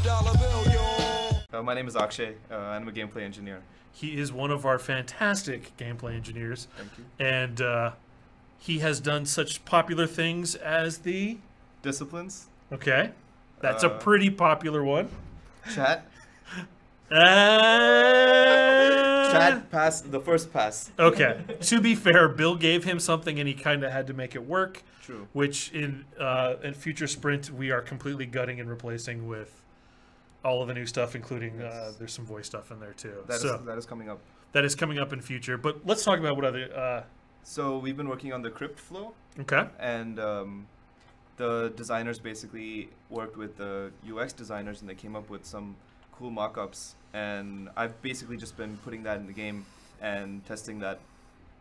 $1 bill, yo. My name is Akshay. I'm a gameplay engineer. He is one of our fantastic gameplay engineers. Thank you. And he has done such popular things as the... Disciplines. Okay. That's a pretty popular one. Chat. Uh... Chat pass, the first pass. Okay. To be fair, Bill gave him something and he kind of had to make it work. True. Which in future Sprint we are completely gutting and replacing with all of the new stuff, including there's some voice stuff in there too. That is coming up. That is coming up in future. But let's talk about what other... So we've been working on the crypt flow. Okay. And the designers basically worked with the UX designers and they came up with some cool mock-ups. And I've basically just been putting that in the game and testing that.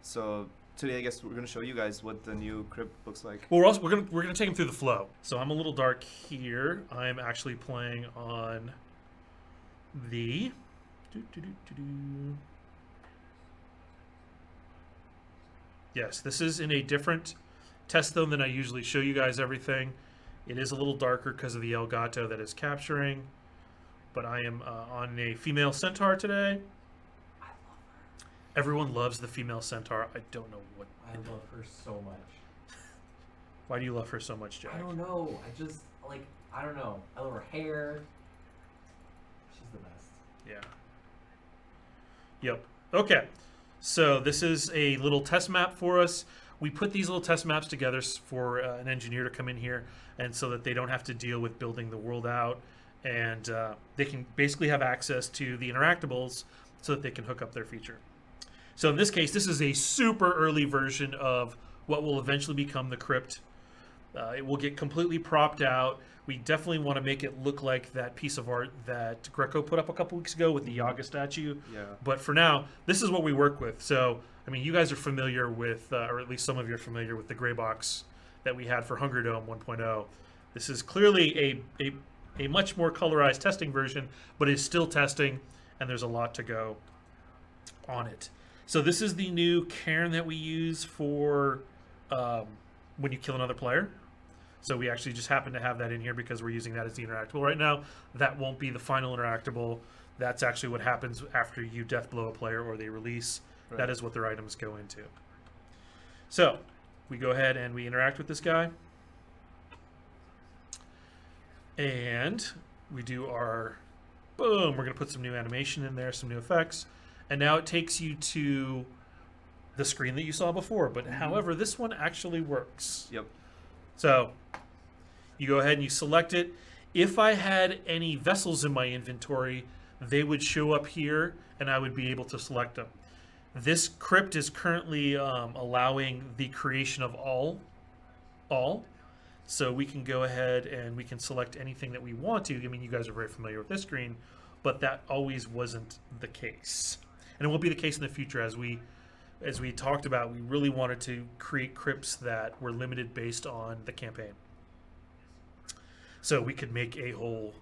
So today I guess we're gonna show you guys what the new crypt looks like. Well, we're gonna take him through the flow. So I'm a little dark here. I'm actually playing on the Yes, this is in a different test zone than I usually show you guys everything. It is a little darker because of the Elgato that is capturing. But I am on a Female Centaur today. I love her. Everyone loves the Female Centaur. I don't know what... I love her so much. Why do you love her so much, Jack? I don't know. I just, like, I don't know. I love her hair. She's the best. Yeah. Yep. Okay. So this is a little test map for us. We put these little test maps together for an engineer to come in here, and so that they don't have to deal with building the world out, and they can basically have access to the interactables so that they can hook up their feature. So in this case, this is a super early version of what will eventually become the crypt. It will get completely propped out. We definitely want to make it look like that piece of art that Greco put up a couple weeks ago with the Yaga statue. Yeah. But for now, this is what we work with. So, I mean, you guys are familiar with, or at least some of you are familiar with the gray box that we had for Hunger Dome 1.0. This is clearly a much more colorized testing version, but it's still testing, and there's a lot to go on it. So this is the new cairn that we use for when you kill another player. So we actually just happen to have that in here because we're using that as the interactable right now. That won't be the final interactable. That's actually what happens after you death blow a player or they release. Right. That is what their items go into. So we go ahead and we interact with this guy. And we do our boom. We're going to put some new animation in there, some new effects. And now it takes you to the screen that you saw before. But however, this one actually works. Yep. So you go ahead and you select it. If I had any vessels in my inventory, they would show up here and I would be able to select them. This crypt is currently allowing the creation of all. So we can go ahead and we can select anything that we want to. I mean, you guys are very familiar with this screen, but that always wasn't the case. And it won't be the case in the future. As we talked about, we really wanted to create crypts that were limited based on the campaign. So we could make a whole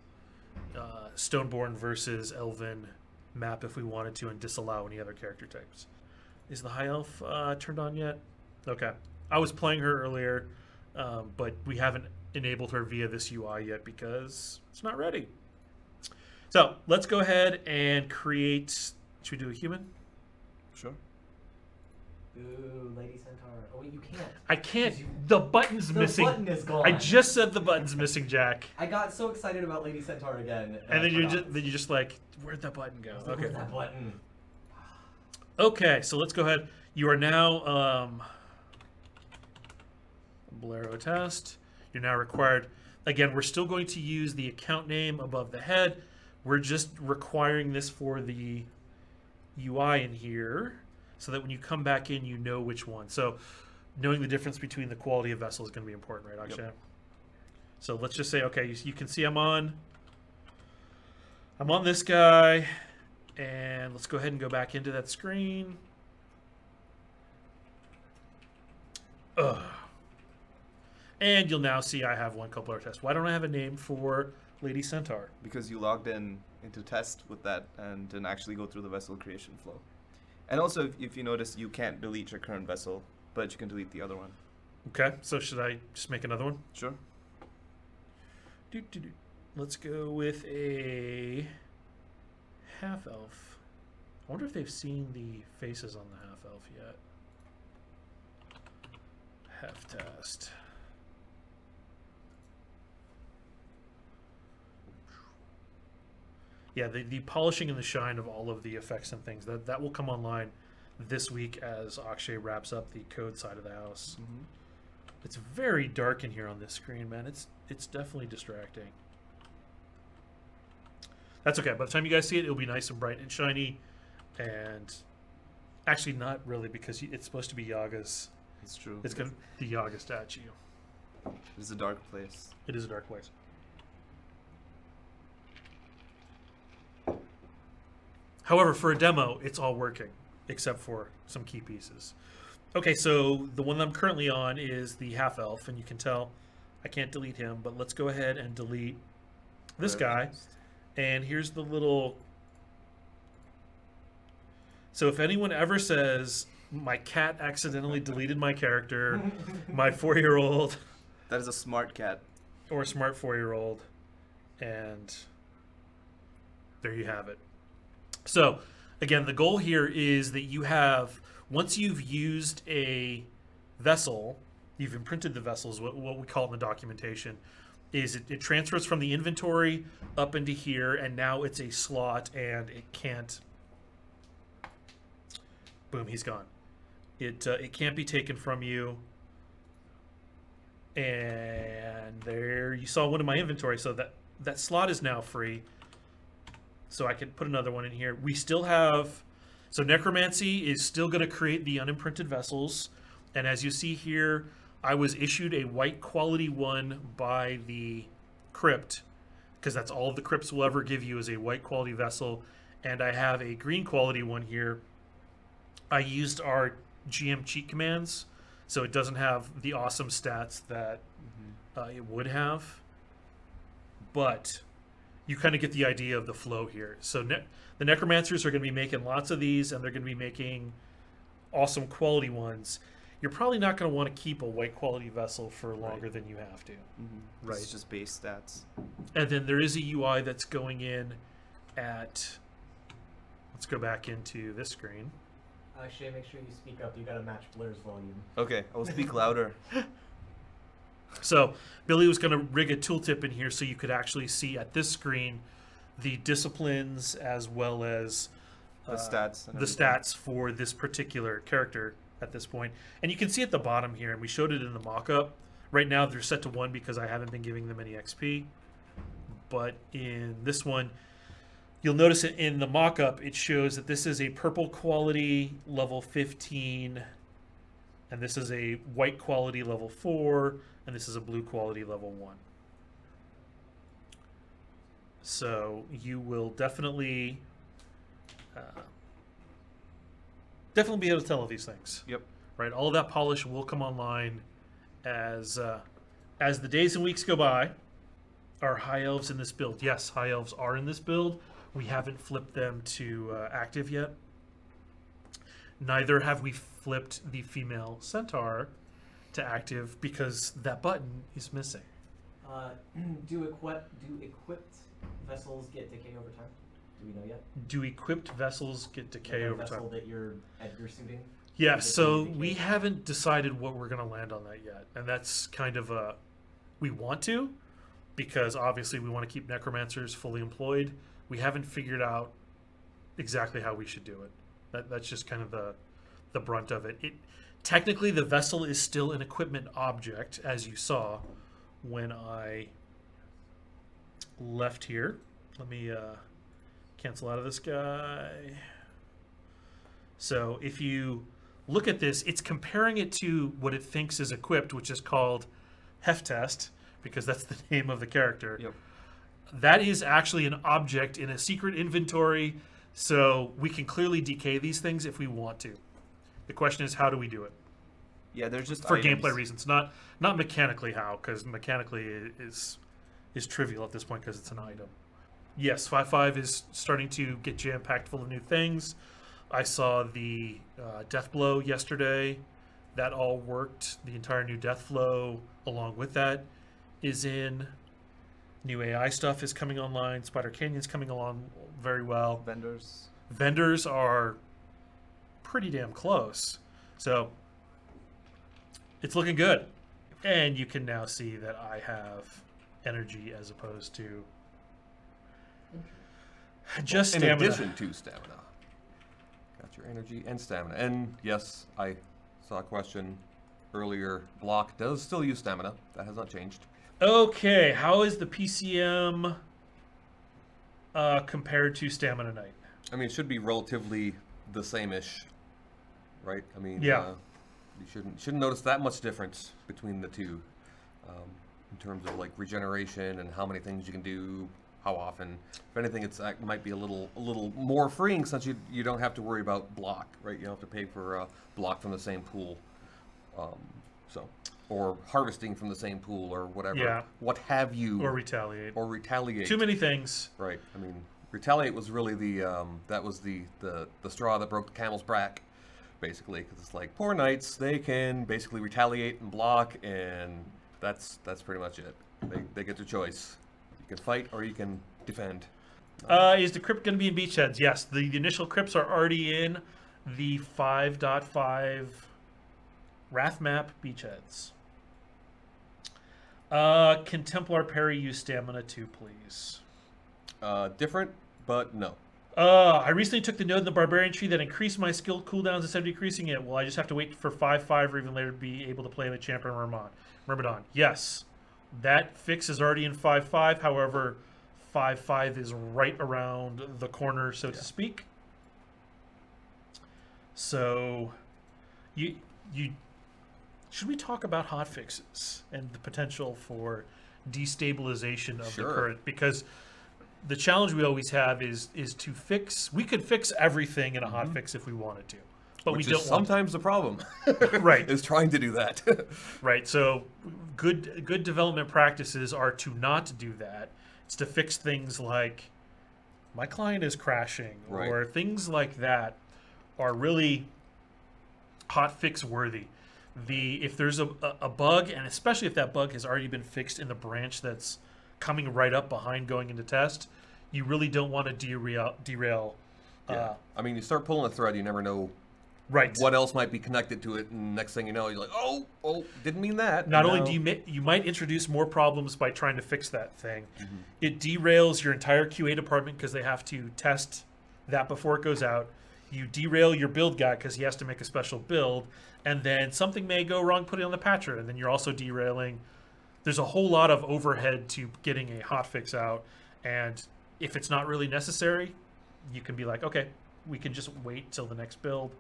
Stoneborn versus Elven map if we wanted to and disallow any other character types. Is the High Elf turned on yet? Okay. I was playing her earlier, but we haven't enabled her via this UI yet because it's not ready. So let's go ahead and create... Should we do a human? Sure. Ooh, Lady Centaur. Oh, wait, you can't. I can't. The button's missing. The button is gone. I just said the button's missing, Jack. I got so excited about Lady Centaur again. And then you're just like, where'd that button go? Okay. Where's that button? Okay, so let's go ahead. You are now Bolero test. You're now required. Again, we're still going to use the account name above the head. We're just requiring this for the UI in here, so that when you come back in, you know which one. So knowing the difference between the quality of vessel is going to be important, right, Akshay? Yep. So let's just say, okay, you can see I'm on this guy, and let's go ahead and go back into that screen. Ugh. And you'll now see I have one coupler test. Why don't I have a name for Lady Centaur? Because you logged into test with that and didn't actually go through the vessel creation flow. And also, if you notice, you can't delete your current vessel, but you can delete the other one. Okay, so should I just make another one? Sure. let's go with a half elf. I wonder if they've seen the faces on the half elf yet. Half test. Yeah, the polishing and the shine of all of the effects and things, that will come online this week as Akshay wraps up the code side of the house. Mm-hmm. It's very dark in here on this screen, man. It's definitely distracting. That's okay. By the time you guys see it, it'll be nice and bright and shiny. And actually not really, because it's supposed to be Yaga's. It's true. It's going to be the Yaga statue. It's a dark place. It is a dark place. However, for a demo, it's all working, except for some key pieces. Okay, so the one that I'm currently on is the half-elf, and you can tell I can't delete him, but let's go ahead and delete this guy. And here's the little... So if anyone ever says, my cat accidentally deleted my character, my 4-year-old... That is a smart cat. Or a smart 4-year-old, and there you have it. So, again, the goal here is that you have, once you've used a vessel, you've imprinted the vessel is what we call it in the documentation, is it transfers from the inventory up into here, and now it's a slot, and it can't, boom, he's gone. It can't be taken from you. And there, you saw one in my inventory, so that slot is now free. So I can put another one in here. We still have, so Necromancy is still going to create the unimprinted vessels. And as you see here, I was issued a white quality one by the Crypt, because that's all the Crypts will ever give you is a white quality vessel. And I have a green quality one here. I used our GM cheat commands, so it doesn't have the awesome stats that it would have. But you kind of get the idea of the flow here. So the Necromancers are going to be making lots of these, and they're going to be making awesome quality ones. You're probably not going to want to keep a white quality vessel for longer than you have to. Mm-hmm. Right. It's just base stats. And then there is a UI that's going in at, let's go back into this screen. Shay, make sure you speak up. You got to match Blair's volume. Okay, I will speak louder. So Billy was going to rig a tooltip in here so you could actually see at this screen the disciplines as well as The stats. And the stats for this particular character at this point. And you can see at the bottom here, and we showed it in the mock-up. Right now they're set to 1 because I haven't been giving them any XP. But in this one, you'll notice it in the mock-up, it shows that this is a purple quality level 15, and this is a white quality level 4, and this is a blue quality level 1. So you will definitely be able to tell these things. Yep. Right. All of that polish will come online as the days and weeks go by. Are high elves in this build? Yes, high elves are in this build. We haven't flipped them to active yet. Neither have we flipped the female centaur to active because that button is missing. Do equipped vessels get decay over time? Do we know yet? Do equipped vessels get decay Like a over time? vessel that you're suiting? Yeah, Does it so decay? we haven't decided what we're going to land on that yet. And that's kind of we want to, because obviously we want to keep necromancers fully employed. We haven't figured out exactly how we should do it. That's just kind of the brunt of it. Technically, the vessel is still an equipment object, as you saw when I left here. Let me cancel out of this guy. So if you look at this, it's comparing it to what it thinks is equipped, which is called Heftest, because that's the name of the character. Yep. That is actually an object in a secret inventory, so we can clearly decay these things if we want to. The question is, how do we do it? Yeah, they're just For items. gameplay reasons, not mechanically how, because mechanically is trivial at this point because it's an item. Yes, 5.5 is starting to get jam-packed full of new things. I saw the Death Blow yesterday. That all worked. The entire new Death Flow along with that is in. New AI stuff is coming online. Spider Canyon's coming along very well. Vendors are pretty damn close. So it's looking good. And you can now see that I have energy as opposed to just stamina. In addition to stamina. Got your energy and stamina. And yes, I saw a question earlier. Block does still use stamina. That has not changed. Okay, how is the PCM compared to Stamina Knight? I mean, it should be relatively the same-ish, right? I mean, yeah. You shouldn't notice that much difference between the two in terms of like regeneration and how many things you can do, how often. If anything, it might be a little more freeing since you don't have to worry about block, right? You don't have to pay for block from the same pool, or harvesting from the same pool or whatever. Yeah. What have you? Or retaliate. Or retaliate. Too many things. Right. I mean, retaliate was really the straw that broke the camel's back, basically, because it's like poor knights, they can basically retaliate and block, and that's pretty much it. They get their choice. You can fight or you can defend. Is the crypt going to be in beachheads? Yes, the initial crypts are already in the 5.5 Wrath map beachheads. Can Templar Parry use stamina too, please? Different, but no. I recently took the node in the Barbarian tree that increased my skill cooldowns instead of decreasing it. Well, I just have to wait for 5.5 or even later to be able to play the Champion Myrmidon. Yes, that fix is already in 5.5. However, 5.5 is right around the corner, so to speak. So, you should we talk about hotfixes and the potential for destabilization of the current? Because the challenge we always have is to fix. We could fix everything in a hotfix if we wanted to, but Which we don't. Is sometimes the problem, right? Is trying to do that. Right. So, good development practices are to not do that. It's to fix things like my client is crashing, right, or things like that are really hotfix worthy. If there's a bug, and especially if that bug has already been fixed in the branch that's coming right up behind going into test, you really don't want to derail. Yeah. I mean, you start pulling a thread, you never know right what else might be connected to it, and next thing you know, you're like, oh, didn't mean that. Not only do you might introduce more problems by trying to fix that thing, it derails your entire QA department because they have to test that before it goes out. You derail your build guy because he has to make a special build, and then something may go wrong putting on the patcher, and then you're also derailing. There's a whole lot of overhead to getting a hotfix out, and if it's not really necessary, you can be like, okay, we can just wait till the next build.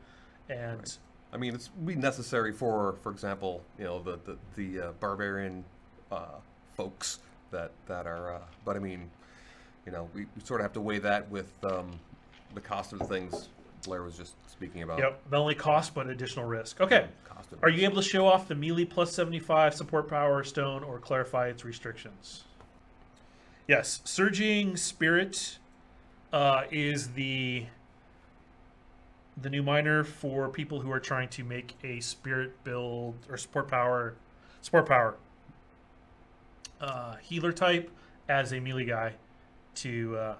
And right. I mean, it's be necessary for example, the barbarian folks that are. But I mean, we sort of have to weigh that with the cost of the things Blair was just speaking about. Yep, not only cost but additional risk. Okay, are you able to show off the melee plus 75 support power stone or clarify its restrictions? Yes, Surging Spirt is the new miner for people who are trying to make a spirit build or support power healer type as a melee guy to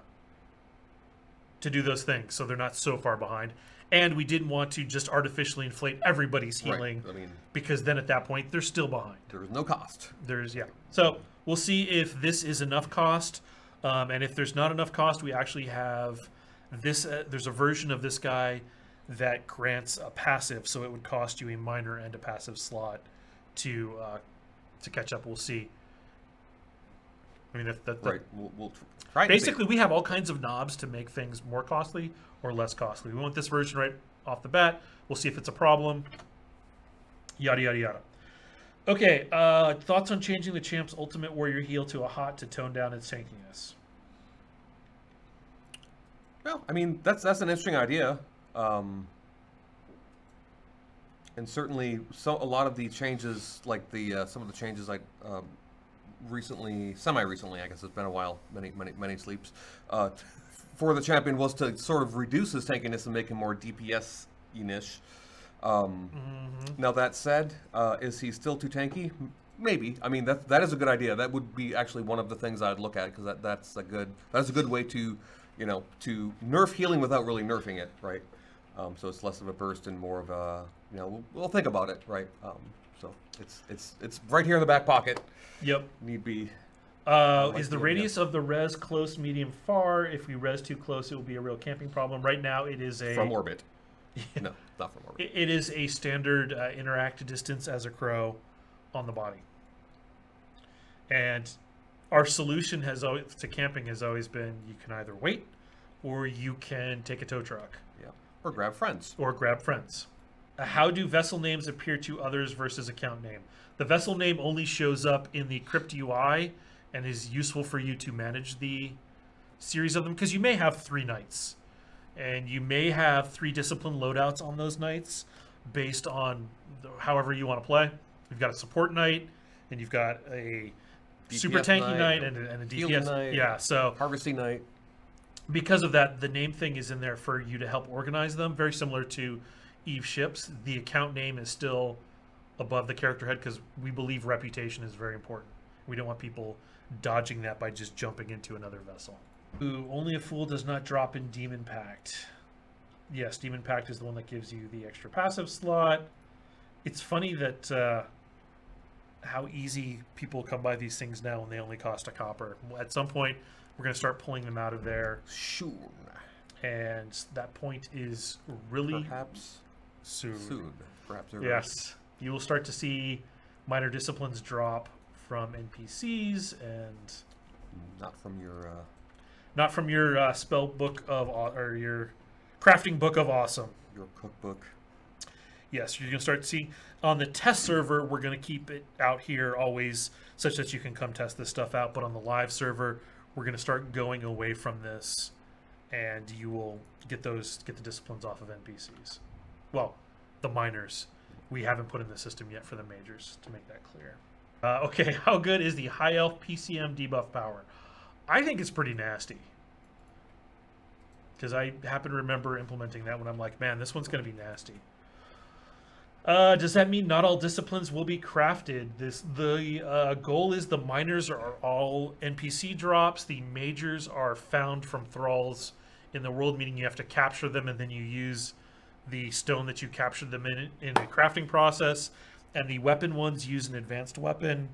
do those things, so they're not so far behind. And we didn't want to just artificially inflate everybody's healing, right. I mean, because then at that point they're still behind. There's no cost. So we'll see if this is enough cost, and if there's not enough cost, we actually have this. There's a version of this guy that grants a passive, so it would cost you a minor and a passive slot to catch up. We'll see. I mean, right. We'll try. Basically, we have all kinds of knobs to make things more costly or less costly. We want this version right off the bat. We'll see if it's a problem. Yada, yada, yada. Okay, thoughts on changing the champ's ultimate warrior heal to a hot to tone down its tankiness? Well, I mean, that's an interesting idea. And certainly, a lot of the changes, like some of the changes, like semi-recently, I guess it's been a while, many sleeps, for the champion was to sort of reduce his tankiness and make him more DPS-ish. Now that said, is he still too tanky? maybe. I mean, that is a good idea. That would be actually one of the things I'd look at, because that's a good way to, you know, to nerf healing without really nerfing it, right? So it's less of a burst and more of a, you know, we'll think about it, right? So it's right here in the back pocket. Yep. Need be. Is the radius of the res close, medium, far? If we res too close, it will be a real camping problem. Right now, it is a... From orbit. No, not from orbit. It is a standard interact distance as a crow on the body. And our solution to camping has always been, you can either wait or you can take a tow truck. Yeah. Or grab friends. How do vessel names appear to others versus account name? The vessel name only shows up in the Crypt UI and is useful for you to manage the series of them, because you may have 3 knights and you may have 3 discipline loadouts on those knights based on however you want to play. You've got a support knight and you've got a DPS super tanky knight and a DPS knight, yeah, so harvesting knight. because of that, the name thing is in there for you to help organize them, very similar to Eve ships. The account name is still above the character head because we believe reputation is very important. We don't want people dodging that by just jumping into another vessel. Ooh, only a fool does not drop in Demon Pact. Yes, Demon Pact is the one that gives you the extra passive slot. It's funny that how easy people come by these things now when they only cost a copper. At some point, we're going to start pulling them out of there. Sure. And that point is really perhaps soon. Perhaps early. Yes, you will start to see minor disciplines drop from NPCs and not from your spell book of or your crafting book of awesome. Your cookbook. Yes, you're going to start to see on the test server. We're going to keep it out here always such that you can come test this stuff out. But on the live server, we're going to start going away from this, and you will get the disciplines off of NPCs. Well, the minors. We haven't put in the system yet for the majors, to make that clear. Okay, how good is the High Elf PCM debuff power? I think it's pretty nasty. Because I happen to remember implementing that when I'm like, man, this one's going to be nasty. Does that mean not all disciplines will be crafted? The goal is the minors are all NPC drops. The majors are found from thralls in the world, meaning you have to capture them and then you use the stone that you captured them in a crafting process. And the weapon ones use an advanced weapon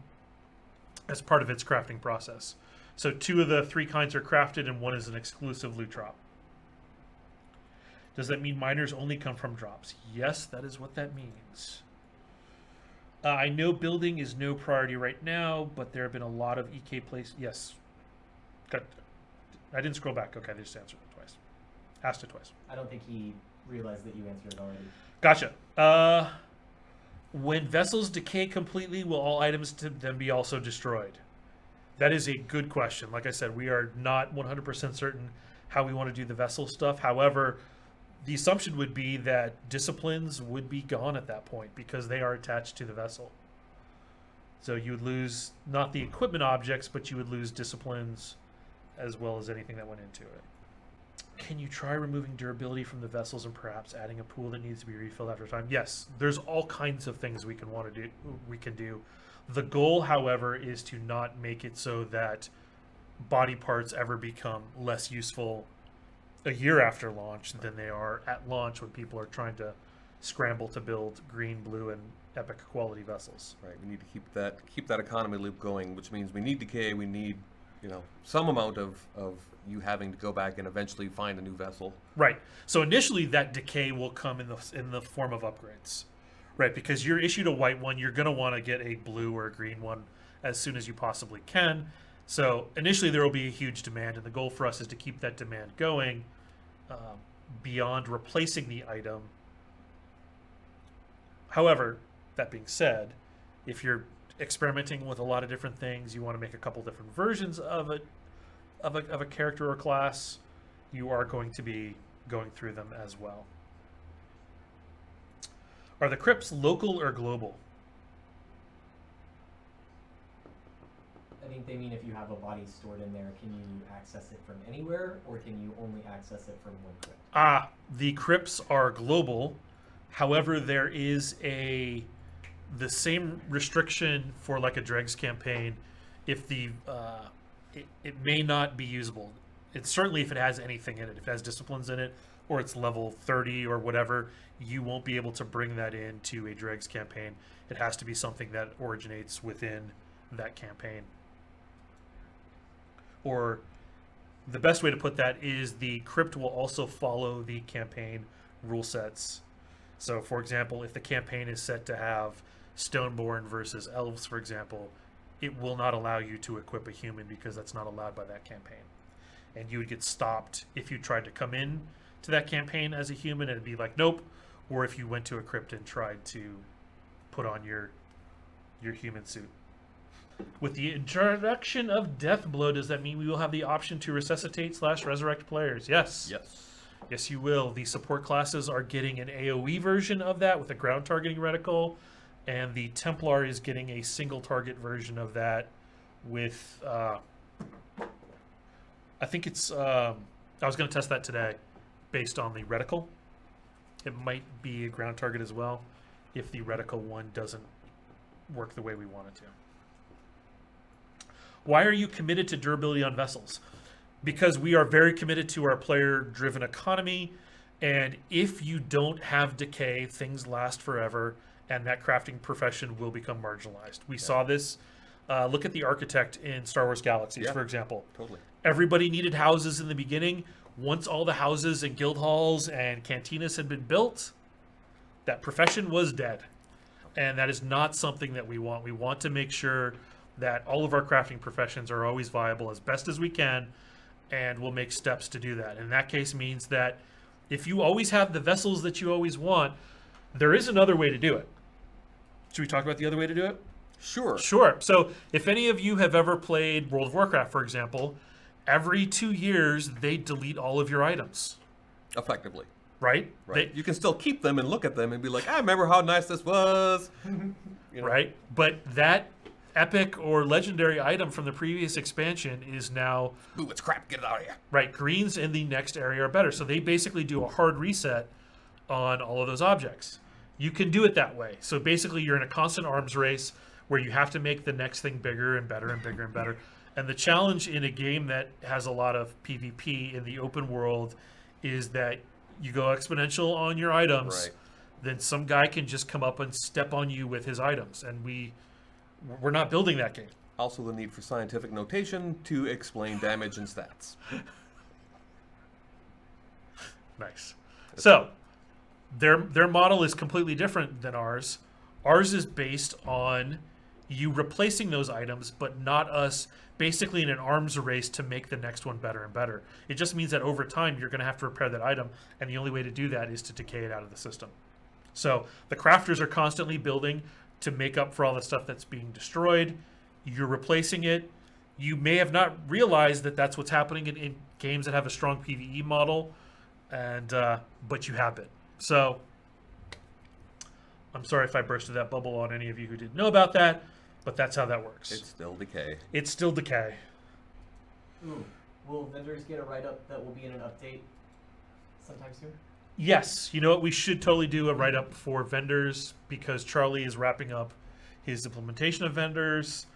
as part of its crafting process. So 2 of the 3 kinds are crafted and 1 is an exclusive loot drop. Does that mean miners only come from drops? Yes, that is what that means. I know building is no priority right now, but there have been a lot of EK places. Yes. I didn't scroll back. Okay, I just answered it twice. Asked it twice. I don't think he realized that you answered it already. Gotcha. When vessels decay completely, will all items to them be also destroyed? That is a good question. Like I said, we are not 100% certain how we want to do the vessel stuff. However, the assumption would be that disciplines would be gone at that point because they are attached to the vessel. So you would lose not the equipment objects, but you would lose disciplines as well as anything that went into it. Can you try removing durability from the vessels and perhaps adding a pool that needs to be refilled after time? Yes, there's all kinds of things we can do. The goal, however, is to not make it so that body parts ever become less useful a year after launch than they are at launch when people are trying to scramble to build green, blue, and epic quality vessels. Right. We need to keep that economy loop going, which means we need decay. We need, some amount of you having to go back and eventually find a new vessel. Right. So initially, that decay will come in the form of upgrades, right? Because you're issued a white one, you're going to want to get a blue or a green one as soon as you possibly can. So initially, there will be a huge demand, and the goal for us is to keep that demand going beyond replacing the item. However, that being said, if you're experimenting with a lot of different things, you want to make a couple different versions of a character or class, you are going to be going through them as well. Are the crypts local or global? I think they mean if you have a body stored in there, can you access it from anywhere, or can you only access it from one crypt? The crypts are global. However, there is the same restriction for like a Dregs campaign, if the it may not be usable. It's certainly if it has anything in it, if it has disciplines in it, or it's level 30 or whatever, you won't be able to bring that into a Dregs campaign. It has to be something that originates within that campaign. Or the best way to put that is the crypt will also follow the campaign rule sets. So for example, if the campaign is set to have Stoneborn versus Elves, for example, it will not allow you to equip a human because that's not allowed by that campaign. And you would get stopped if you tried to come in to that campaign as a human, and it'd be like, nope. Or if you went to a crypt and tried to put on your human suit. With the introduction of Deathblow, does that mean we will have the option to resuscitate / resurrect players? Yes. Yes. Yes, you will. The support classes are getting an AoE version of that with a ground targeting reticle, and the Templar is getting a single target version of that with, I think it's, I was going to test that today based on the reticle. It might be a ground target as well if the reticle one doesn't work the way we want it to. Why are you committed to durability on vessels? Because we are very committed to our player-driven economy, and if you don't have decay, things last forever, and that crafting profession will become marginalized. We saw this. Look at the architect in Star Wars Galaxies, for example. Totally. Everybody needed houses in the beginning. Once all the houses and guild halls and cantinas had been built, that profession was dead. And that is not something that we want. We want to make sure that all of our crafting professions are always viable as best as we can, and we'll make steps to do that. And that case means that if you always have the vessels that you always want, there is another way to do it. Should we talk about the other way to do it? Sure. Sure. So if any of you have ever played World of Warcraft, for example, every 2 years they delete all of your items. Effectively. Right? Right. You can still keep them and look at them and be like, I remember how nice this was. You know? Right? But that epic or legendary item from the previous expansion is now... Ooh, it's crap. Get it out of here. Right. Greens in the next area are better. So they basically do a hard reset on all of those objects. You can do it that way. So basically you're in a constant arms race where you have to make the next thing bigger and better and bigger and better. And the challenge in a game that has a lot of PvP in the open world is that you go exponential on your items, Right. then some guy can just come up and step on you with his items. And we're not building that game. Also the need for scientific notation to explain damage and stats. Nice. So their model is completely different than ours. Ours is based on you replacing those items, but not us basically in an arms race to make the next one better and better. It just means that over time you're going to have to repair that item, and the only way to do that is to decay it out of the system. So the crafters are constantly building to make up for all the stuff that's being destroyed. You're replacing it. You may have not realized that that's what's happening in games that have a strong PvE model, and but you have it. So I'm sorry if I bursted that bubble on any of you who didn't know about that, but that's how that works. It's still Decay. It's still Decay. Ooh, will vendors get a write-up that will be in an update sometime soon? Yes, you know what? We should totally do a write-up for vendors because Charlie is wrapping up his implementation of vendors.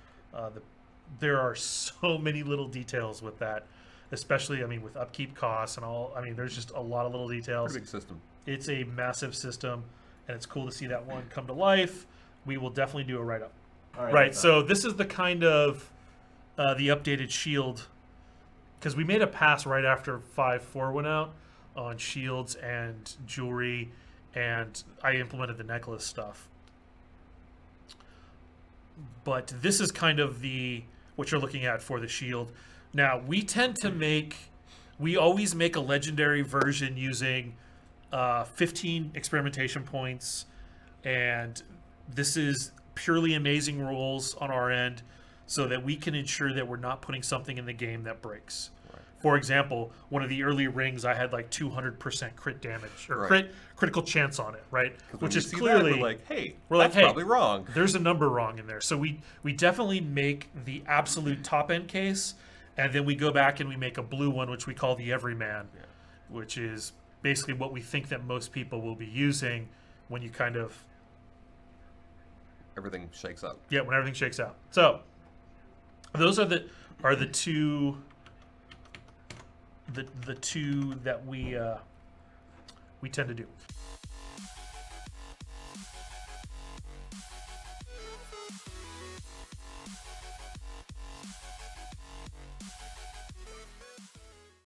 There are so many little details with that, especially, I mean, with upkeep costs and all. I mean, there's just a lot of little details. Pretty big system. It's a massive system, and it's cool to see that one come to life. We will definitely do a write-up. All Right, so this is the kind of the updated shield, because we made a pass right after 5.4 went out on shields and jewelry, and I implemented the necklace stuff. But this is kind of what you're looking at for the shield. Now, we tend to we always make a legendary version using 15 experimentation points, and this is purely amazing rules on our end so that we can ensure that we're not putting something in the game that breaks. Right. For example, one of the early rings I had like 200% crit damage or critical chance on it, right? Which is clearly that, we're like, hey, we're that's like, hey, probably wrong. There's a number wrong in there. So we definitely make the absolute top end case, and then we go back and we make a blue one, which we call the Everyman, which is basically what we think that most people will be using when you kind of everything shakes out. Yeah, when everything shakes out. So those are the two the two that we tend to do.